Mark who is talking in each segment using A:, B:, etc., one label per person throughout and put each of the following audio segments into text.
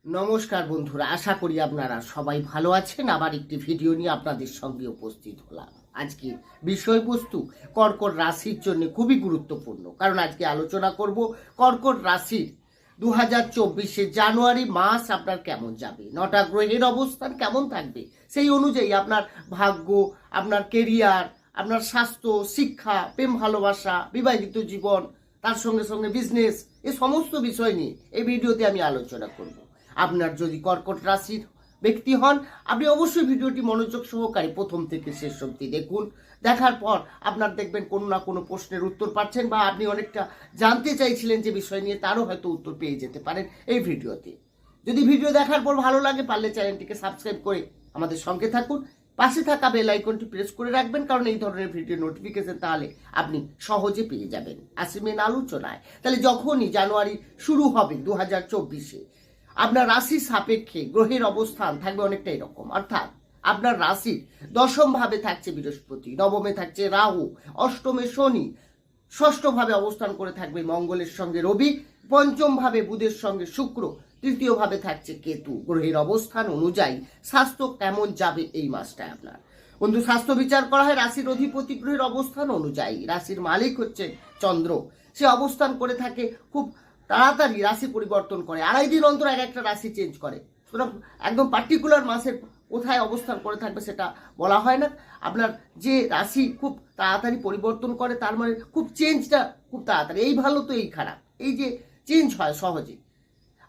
A: নমস্কার বন্ধুরা, আশা করি আপনারা সবাই ভালো আছেন। আবার একটি ভিডিও নিয়ে আপনাদের সঙ্গে উপস্থিত হলাম। আজকে বিষয়বস্তু কর্কট রাশির জন্য খুবই গুরুত্বপূর্ণ, কারণ আজকে আলোচনা করব কর্কট রাশির 2024 জানুয়ারি মাস আপনার কেমন যাবে, 9টা গ্রহের অবস্থান কেমন থাকবে, সেই অনুযায়ী আপনার ভাগ্য, আপনার কেরিয়ার, আপনার স্বাস্থ্য, শিক্ষা, প্রেম ভালোবাসা, বিবাহিত জীবন, তার সঙ্গে সঙ্গে বিজনেস, এই সমস্ত বিষয় নিয়ে এই ভিডিওতে আমি আলোচনা করব। আপনার যদি কর্কট রাশির ব্যক্তি হন, আপনি অবশ্যই ভিডিওটি মনোযোগ সহকারে প্রথম থেকে শেষ অবধি দেখুন। দেখার পর আপনার দেখবেন কোনো না কোনো প্রশ্নের উত্তর পাচ্ছেন, বা আপনি অনেকটা জানতে চাইছিলেন যে বিষয় নিয়ে, তারও হয়তো উত্তর পেয়ে যেতে পারেন এই ভিডিওতে। যদি ভিডিও দেখার পর ভালো লাগে, পারলে চ্যানেলটিকে সাবস্ক্রাইব করে আমাদের সঙ্গে থাকুন। পাশে থাকা বেল আইকনটি প্রেস করে রাখবেন, কারণ এই ধরনের ভিডিও নোটিফিকেশন তাহলে আপনি সহজে পেয়ে যাবেন। আসি মেন আলোচনায়। তাহলে যখনই জানুয়ারি শুরু হবে 2024-এ, আপনার রাশির সাপেক্ষে গ্রহের অবস্থান থাকবে অনেকটা এরকম। অর্থাৎ আপনার রাশির দশম ভাবে থাকছে বৃহস্পতি, নবমে থাকছে রাহু, অষ্টমে শনি, ষষ্ঠ ভাবে অবস্থান করে থাকবে মঙ্গলের সঙ্গে রবি, পঞ্চম ভাবে বুধের সঙ্গে শুক্র, তৃতীয় ভাবে থাকছে কেতু। গ্রহের অবস্থান অনুযায়ী স্বাস্থ্য কেমন যাবে এই মাসটায় আপনার বন্ধু। স্বাস্থ্য বিচার করা হয় রাশির অধিপতি গ্রহের অবস্থান অনুযায়ী। রাশির মালিক হচ্ছে চন্দ্র, সে অবস্থান করে থাকে খুব তাড়াতাড়ি, রাশি পরিবর্তন করে, 2.5 দিন অন্তর এক একটা রাশি চেঞ্জ করে। সুতরাং একদম পার্টিকুলার মাসের কোথায় অবস্থান করে থাকবে সেটা বলা হয় না। আপনার যে রাশি খুব তাড়াতাড়ি পরিবর্তন করে, তার মানে খুব চেঞ্জটা খুব তাড়াতাড়ি। এই ভালো তো এই খারাপ, এই যে চেঞ্জ হয় সহজে।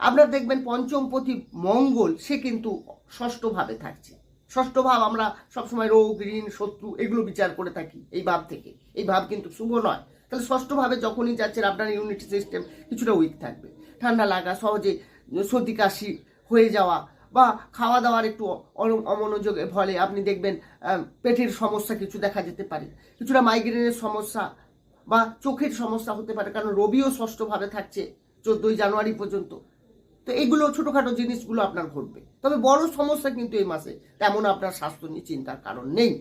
A: আপনার দেখবেন পঞ্চমপতি মঙ্গল, সে কিন্তু ষষ্ঠ ভাবে থাকছে। ষষ্ঠ ভাব আমরা সবসময় রোগ, ঋণ, শত্রু এগুলো বিচার করে থাকি এই ভাব থেকে। এই ভাব কিন্তু শুভ নয়। তাহলে ষষ্ঠ ভাবে যখনই যাচ্ছেন, আপনার ইমিউনিটি সিস্টেম কিছুটা উইক থাকবে, ঠান্ডা লাগা, সহজে সর্দি কাশি হয়ে যাওয়া, বা খাওয়া দাওয়ার একটু অমনোযোগের ফলে আপনি দেখবেন পেটের সমস্যা কিছু দেখা যেতে পারে, কিছুটা মাইগ্রেনের সমস্যা বা চোখের সমস্যা হতে পারে, কারণ রবিও ষষ্ঠ ভাবে থাকছে 14ই জানুয়ারি পর্যন্ত। তো এইগুলো ছোটোখাটো জিনিসগুলো আপনার ঘটবে। তবে বড় সমস্যা কিন্তু এই মাসে তেমন আপনার স্বাস্থ্য নিয়ে চিন্তার কারণ নেই।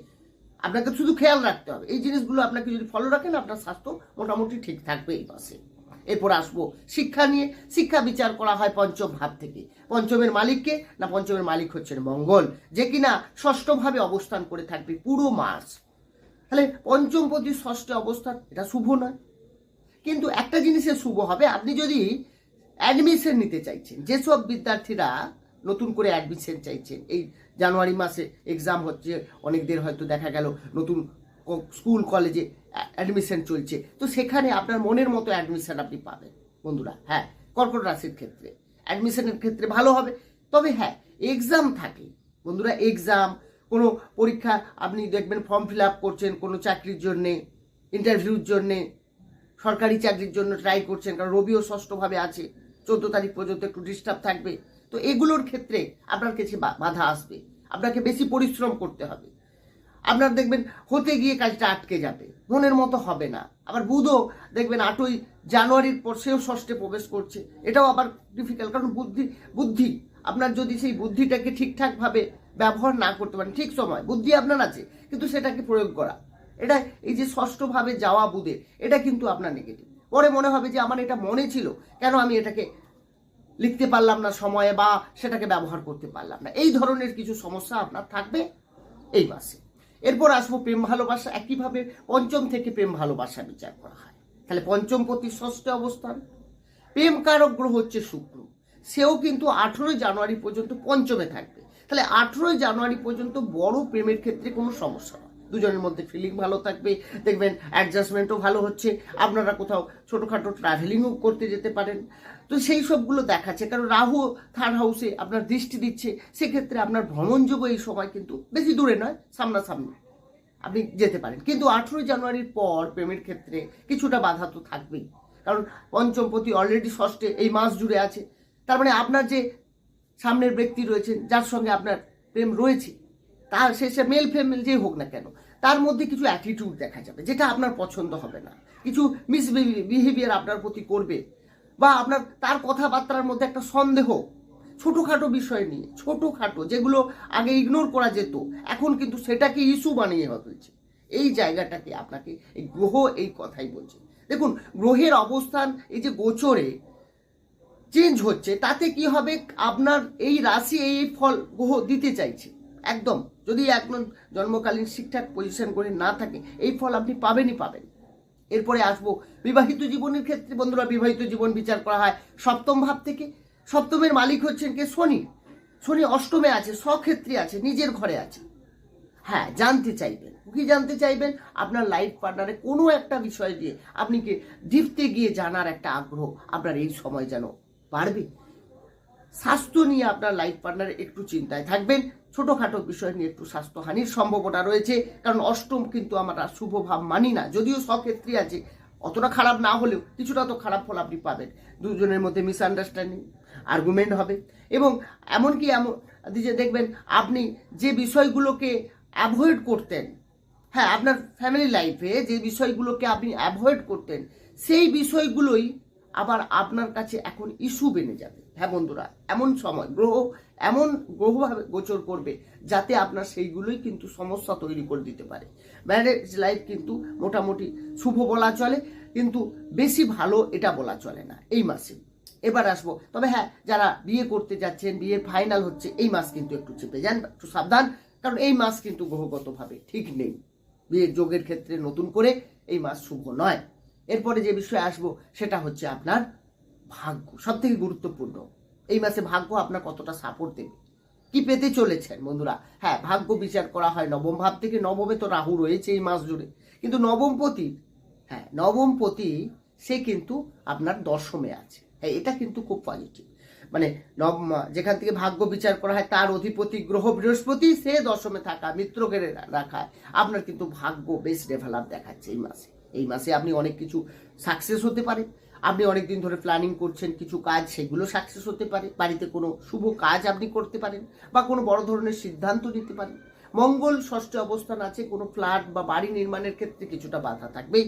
A: আপনাকে শুধু খেয়াল রাখতে হবে, এই জিনিসগুলো আপনাকে যদি ফলো রাখেন, আপনার স্বাস্থ্য মোটামুটি ঠিক থাকবে এই মাসে। এরপর আসবো শিক্ষা নিয়ে। শিক্ষা বিচার করা হয় পঞ্চম ভাব থেকে। পঞ্চমের মালিককে না, পঞ্চমের মালিক হচ্ছেন মঙ্গল, যে কিনা ষষ্ঠভাবে অবস্থান করে থাকবে পুরো মাস। তাহলে পঞ্চম প্রতি ষষ্ঠে অবস্থান, এটা শুভ নয়। কিন্তু একটা জিনিসের শুভ হবে, আপনি যদি অ্যাডমিশন নিতে চাইছেন, যেসব বিদ্যার্থীরা নতুন করে অ্যাডমিশন চাইছেন, এই জানুয়ারি মাসে এক্সাম হচ্ছে, অনেকদের হয়তো দেখা গেল নতুন স্কুল কলেজে অ্যাডমিশন চলছে, তো সেখানে আপনার মনের মতো অ্যাডমিশন আপনি পাবেন বন্ধুরা। হ্যাঁ, কর্কট রাশির ক্ষেত্রে অ্যাডমিশনের ক্ষেত্রে ভালো হবে। তবে হ্যাঁ, এক্সাম থাকে বন্ধুরা, এক্সাম, কোনো পরীক্ষা আপনি দেখবেন ফর্ম ফিল আপ করছেন কোনো চাকরির জন্যে, ইন্টারভিউর জন্যে, সরকারি চাকরির জন্য ট্রাই করছেন, কারণ রবিও ষষ্ঠভাবে আছে, 14 তারিখ পর্যন্ত একটু ডিস্টার্ব থাকবে। তো এগুলোর ক্ষেত্রে আপনার কাছে বাধা আসবে, আপনাকে বেশি পরিশ্রম করতে হবে। আপনার দেখবেন হতে গিয়ে কাজটা আটকে যাবে, মনের মতো হবে না। আবার বুধও দেখবেন 8ই জানুয়ারির পর সেও ষষ্ঠে প্রবেশ করছে, এটাও আবার ডিফিকাল্ট। কারণ বুদ্ধি আপনার যদি সেই বুদ্ধিটাকে ঠিকঠাকভাবে ব্যবহার না করতে পারেন, ঠিক সময় বুদ্ধি আপনার আছে, কিন্তু সেটাকে প্রয়োগ করা, এটা এই যে ষষ্ঠভাবে যাওয়া বুধের, এটা কিন্তু আপনার নেগেটিভ। পরে মনে হবে যে আমার এটা মনে ছিল, কেন আমি এটাকে লিখতে পারলাম না সময়ে, বা সেটাকে ব্যবহার করতে পারলাম না। এই ধরনের কিছু সমস্যা আপনার থাকবে এই মাসে। এরপর আসবো প্রেম ভালোবাসা। একইভাবে পঞ্চম থেকে প্রেম ভালোবাসা বিচার করা হয়। তাহলে পঞ্চম প্রতি ষষ্ঠে অবস্থান, প্রেম কারক গ্রহ হচ্ছে শুক্র, সেও কিন্তু 18ই জানুয়ারি পর্যন্ত পঞ্চমে থাকবে। তাহলে 18ই জানুয়ারি পর্যন্ত বড় প্রেমের ক্ষেত্রে কোনো সমস্যা নয়, দুজনের মধ্যে ফিলিং ভালো থাকবে, দেখবেন অ্যাডজাস্টমেন্টও ভালো হচ্ছে, আপনারা কোথাও ছোটোখাটো ট্রাভেলিংও করতে যেতে পারেন। তো সেই সবগুলো দেখাচ্ছে, কারণ রাহু থার্ড হাউসে আপনার দৃষ্টি দিচ্ছে, সেক্ষেত্রে আপনার ভ্রমণযোগ্য এই সময় কিন্তু বেশি দূরে নয়, সামনাসামনি আপনি যেতে পারেন। কিন্তু 18ই জানুয়ারির পর প্রেমের ক্ষেত্রে কিছুটা বাধা তো থাকবেই, কারণ পঞ্চমপতি অলরেডি ষষ্ঠে এই মাস জুড়ে আছে। তার মানে আপনার যে সামনের ব্যক্তি রয়েছেন, যার সঙ্গে আপনার প্রেম রয়েছে, তার সে মেল ফিমেল যেই হোক না কেন, তার মধ্যে কিছু অ্যাটিটিউড দেখা যাবে যেটা আপনার পছন্দ হবে না, কিছু মিসবিহেভিয়ার আপনার প্রতি করবে, বা আপনার তার কথাবার্তার মধ্যে একটা সন্দেহ, ছোটোখাটো বিষয় নিয়ে, ছোটোখাটো যেগুলো আগে ইগনোর করা যেত, এখন কিন্তু সেটাকে ইস্যু বানিয়ে ফেলছে। এই জায়গাটাকে আপনাকে এই গ্রহ এই কথাই বলছে। দেখুন, গ্রহের অবস্থান এই যে গোচরে চেঞ্জ হচ্ছে, তাতে কি হবে, আপনার এই রাশি এই ফল গ্রহ দিতে চাইছে একদম। যদি একদম জন্মকালীন ঠিকঠাক পজিশন করে না থাকে, এই ফল আপনি পাবেনই পাবেন। এরপরে আসবো বিবাহিত জীবনের ক্ষেত্রে। বন্ধুরা, বিবাহিত জীবন বিচার করা হয় সপ্তম ভাব থেকে। সপ্তমের মালিক হচ্ছেন কে? শনি। শনি অষ্টমে আছে, স্বক্ষেত্রে আছে, নিজের ঘরে আছে। হ্যাঁ, জানতে চাইবেন কি? জানতে চাইবেন আপনার লাইফ পার্টনারে কোনো একটা বিষয় দিয়ে আপনি কি ডিপতে গিয়ে জানার একটা আগ্রহ আপনার এই সময় যেন বাড়বে। স্বাস্থ্য নিয়ে আপনার লাইফ পার্টনারে একটু চিন্তায় থাকবেন। ছোটোখাটো বিষয় নিয়ে একটু স্বাস্থ্যহানির সম্ভাবনা রয়েছে, কারণ অষ্টম কিন্তু আমরা শুভ ভাব মানি না। যদিও স্বক্ষেত্রে আছে, অতটা খারাপ না হলেও কিছুটা তো খারাপ ফল আপনি পাবেন। দুজনের মধ্যে মিসআন্ডারস্ট্যান্ডিং, আর্গুমেন্ট হবে। এবং এমনকি যে দেখবেন আপনি যে বিষয়গুলোকে অ্যাভয়েড করতেন, হ্যাঁ, আপনার ফ্যামিলি লাইফে যে বিষয়গুলোকে আপনি অ্যাভয়েড করতেন, সেই বিষয়গুলোই আবার আপনার কাছে এখন ইস্যু বেনে যাবে। হ্যাঁ বন্ধুরা, এমন সময় এমন গ্রহভাবে গোচর করবে যাতে আপনার সেইগুলোই কিন্তু সমস্যা তৈরি করে দিতে পারে। ম্যারেজ লাইফ কিন্তু মোটামুটি শুভ বলা চলে, কিন্তু বেশি ভালো এটা বলা চলে না এই মাসে। এবার আসবো, তবে হ্যাঁ, যারা বিয়ে করতে যাচ্ছেন, বিয়ের ফাইনাল হচ্ছে, এই মাস কিন্তু একটু চেপে যান, একটু সাবধান, কারণ এই মাস কিন্তু গ্রহগতভাবে ঠিক নেই। বিয়ের যোগের ক্ষেত্রে নতুন করে এই মাস শুভ নয়। এরপরে যে বিষয়ে আসবো সেটা হচ্ছে আপনার ভাগ্য। সব থেকে গুরুত্বপূর্ণ, এই মাসে ভাগ্য আপনার কতটা সাপোর্ট দেবে, কি পেতে চলেছেন বন্ধুরা। হ্যাঁ, ভাগ্য বিচার করা হয় নবম ভাব থেকে। নবমে তো রাহু রয়েছে এই মাস জুড়ে, কিন্তু নবমপতি সে কিন্তু আপনার দশমে আছে। হ্যাঁ, এটা কিন্তু খুব পজিটিভ। মানে যেখান থেকে ভাগ্য বিচার করা হয় তার অধিপতি গ্রহ বৃহস্পতি, সে দশমে থাকা, মিত্রকে রাখায় আপনার কিন্তু ভাগ্য বেশ ডেভেলপ দেখাচ্ছে এই মাসে আপনি অনেক কিছু সাকসেস হতে পারে। আপনি অনেকদিন ধরে প্ল্যানিং করছেন কিছু কাজ, সেগুলো সাকসেস হতে পারে। বাড়িতে কোনো শুভ কাজ আপনি করতে পারেন, বা কোনো বড় ধরনের সিদ্ধান্ত নিতে পারেন। মঙ্গল ষষ্ঠে অবস্থান আছে, কোনো ফ্ল্যাট বা বাড়ি নির্মাণের ক্ষেত্রে কিছুটা বাধা থাকবে।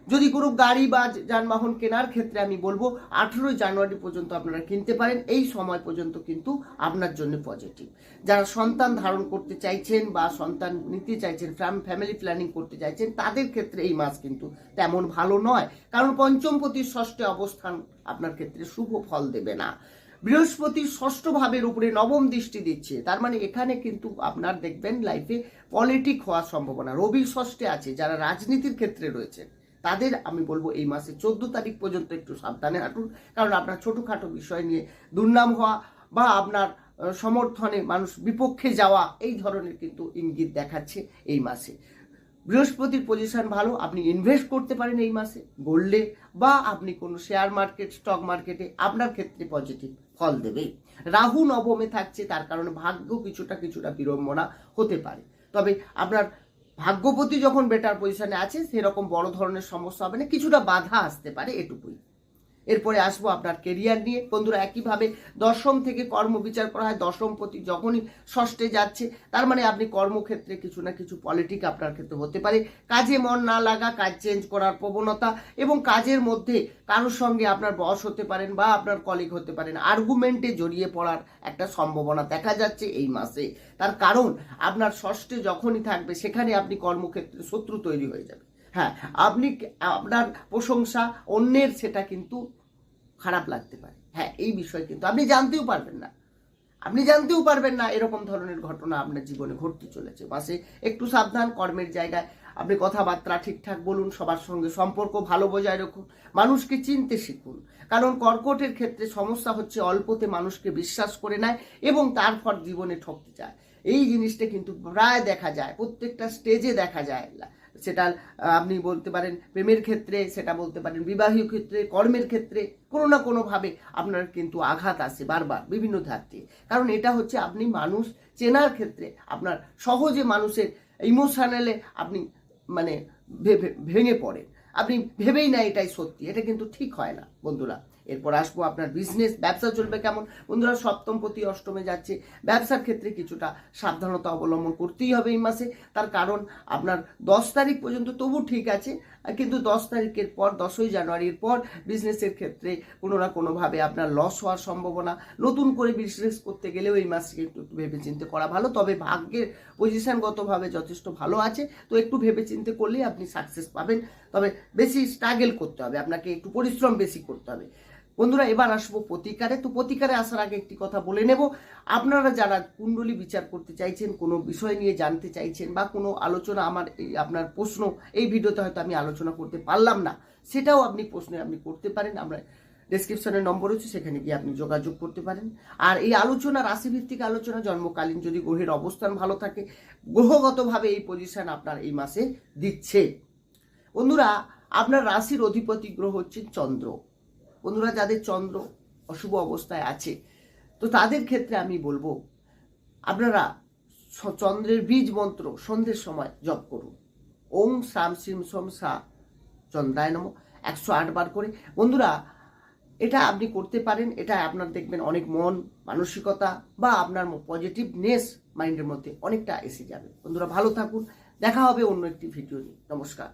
A: যদি কোনো গাড়ি বা যানবাহন কেনার ক্ষেত্রে আমি বলবো 18 জানুয়ারি পর্যন্ত আপনারা কিনতে পারেন। এই সময় পর্যন্ত কিন্তু আপনার জন্য পজিটিভ। যারা সন্তান ধারণ করতে চাইছেন বা সন্তান নিতে চাইছেন, ফ্যামিলি প্ল্যানিং করতে চাইছেন, তাদের ক্ষেত্রে এই মাস কিন্তু তেমন ভালো নয়, কারণ পঞ্চমপতির ষষ্ঠে অবস্থান আপনার ক্ষেত্রে শুভ ফল দেবে না। বৃহস্পতি ষষ্ঠ ভাবের উপরে নবম দৃষ্টি দিচ্ছে, তার মানে এখানে কিন্তু আপনার দেখবেন লাইফে পলিটিক হওয়ার সম্ভাবনা। রবি ষষ্ঠে আছে, যারা রাজনীতির ক্ষেত্রে রয়েছেন তাদের আমি বলবো এই মাসে 14 তারিখ পর্যন্ত একটু সাবধানে হাঁটুন, কারণ আপনার ছোটোখাটো বিষয় নিয়ে দুর্নাম হওয়া বা আপনার সমর্থনে মানুষ বিপক্ষে যাওয়া, এই ধরনের কিন্তু ইঙ্গিত দেখাচ্ছে এই মাসে। বৃহস্পতির পজিশন ভালো, আপনি ইনভেস্ট করতে পারেন এই মাসে গোল্ডে, বা আপনি কোনো শেয়ার মার্কেট, স্টক মার্কেটে, আপনার ক্ষেত্রে পজিটিভ ফল দেবে। রাহু নবমে থাকছে, তার কারণে ভাগ্য কিছুটা বিড়ম্বনা হতে পারে। তবে আপনার ভাগ্যপতি যখন বেটার পজিশনে আছে, সেরকম বড় ধরনের সমস্যা হবে না, কিছুটা বাধা আসতে পারে, এটুকুই। এরপরে আসবো আপনার কেরিয়ার নিয়ে। বন্ধুরা, একইভাবে দশম থেকে কর্ম বিচার করা হয়। দশমপতি যখনই ষষ্ঠে যাচ্ছে, তার মানে আপনি কর্মক্ষেত্রে কিছু না কিছু পলিটিক আপনার ক্ষেত্রে হতে পারে। কাজে মন না লাগা, কাজ চেঞ্জ করার প্রবণতা, এবং কাজের মধ্যে কারোর সঙ্গে আপনার বস হতে পারেন বা আপনার কলিগ হতে পারেন, আর্গুমেন্টে জড়িয়ে পড়ার একটা সম্ভাবনা দেখা যাচ্ছে এই মাসে। তার কারণ আপনার ষষ্ঠে যখনই থাকবে, সেখানে আপনি কর্মক্ষেত্রে শত্রু তৈরি হয়ে যাবে। হ্যাঁ, আপনার প্রশংসা অন্যের সেটা কিন্তু খারাপ লাগতে পারে। হ্যাঁ, এই বিষয় কিন্তু আপনি জানতেও পারবেন না এরকম ধরনের ঘটনা আপনার জীবনে ঘটতে চলেছে মাসে। একটু সাবধান। কর্মের জায়গায় আপনি কথাবার্তা ঠিকঠাক বলুন, সবার সঙ্গে সম্পর্ক ভালো বজায় রাখুন, মানুষকে চিনতে শিখুন। কারণ কর্কটের ক্ষেত্রে সমস্যা হচ্ছে অল্পতে মানুষকে বিশ্বাস করে নেয় এবং তারপর জীবনে ঠকতে চায়। এই জিনিসটা কিন্তু প্রায় দেখা যায়, প্রত্যেকটা স্টেজে দেখা যায়। সেটা আপনি বলতে পারেন প্রেমের ক্ষেত্রে, সেটা বলতে পারেন বিবাহিত ক্ষেত্রে, কর্মের ক্ষেত্রে, কোনো না কোনোভাবে আপনার কিন্তু আঘাত আসে বারবার বিভিন্ন ধার দিয়ে। কারণ এটা হচ্ছে আপনি মানুষ চেনার ক্ষেত্রে আপনার সহজে মানুষের ইমোশনালে আপনি মানে ভেঙে পড়েন, আপনি ভেবেই না এটাই সত্যি, এটা কিন্তু ঠিক হয় না বন্ধুরা। এরপর আসবো আপনার বিজনেস, ব্যবসা চলবে কেমন। বন্ধুরা, সপ্তমপতি অষ্টমে যাচ্ছে, ব্যবসার ক্ষেত্রে কিছুটা সাবধানতা অবলম্বন করতেই হবে এই মাসে। তার কারণ আপনার 10 তারিখ পর্যন্ত তবু ঠিক আছে, কিন্তু 10 তারিখের পর, 10ই জানুয়ারির পর বিজনেসের ক্ষেত্রে কোনো না কোনোভাবে আপনার লস হওয়ার সম্ভাবনা। নতুন করে বিজনেস করতে গেলেও এই মাসে একটু ভেবেচিন্তে করা ভালো। তবে ভাগ্যের পজিশনগতভাবে যথেষ্ট ভালো আছে, তো একটু ভেবেচিন্তে করলেই আপনি সাকসেস পাবেন। তবে বেশি স্ট্রাগল করতে হবে, আপনাকে একটু পরিশ্রম বেশি করতে হবে। বন্ধুরা এবার আসবো প্রতিকারে। তো প্রতিকারে আসার আগে একটি কথা বলে নেব, আপনারা যারা কুণ্ডলী বিচার করতে চাইছেন, কোনো বিষয় নিয়ে জানতে চাইছেন বা কোনো আলোচনা, আমার এই আপনার প্রশ্ন এই ভিডিওতে হয়তো আমি আলোচনা করতে পারলাম না, সেটাও আপনি প্রশ্নে আপনি করতে পারেন। আমরা ডেসক্রিপশনের নম্বর হচ্ছে, সেখানে গিয়ে আপনি যোগাযোগ করতে পারেন। আর এই আলোচনা রাশিভিত্তিক আলোচনা, জন্মকালীন যদি গ্রহের অবস্থান ভালো থাকে, গ্রহগতভাবে এই পজিশন আপনার এই মাসে দিচ্ছে। বন্ধুরা আপনার রাশির অধিপতি গ্রহ হচ্ছে চন্দ্র। বন্ধুরা যাদের চন্দ্র অশুভ অবস্থায় আছে, তো তাদের ক্ষেত্রে আমি বলবো আপনারা চন্দ্রের বীজ মন্ত্র সন্ধ্যের সময় জপ করুন। ওম শ্রাম শ্রীম সোম সা চন্দ্রায় নম 108 বার করে। বন্ধুরা এটা আপনি করতে পারেন, এটা আপনার দেখবেন অনেক মন মানসিকতা বা আপনার পজিটিভনেস মাইন্ডের মধ্যে অনেকটা এসে যাবে। বন্ধুরা ভালো থাকুন, দেখা হবে অন্য একটি ভিডিও নিয়ে। নমস্কার।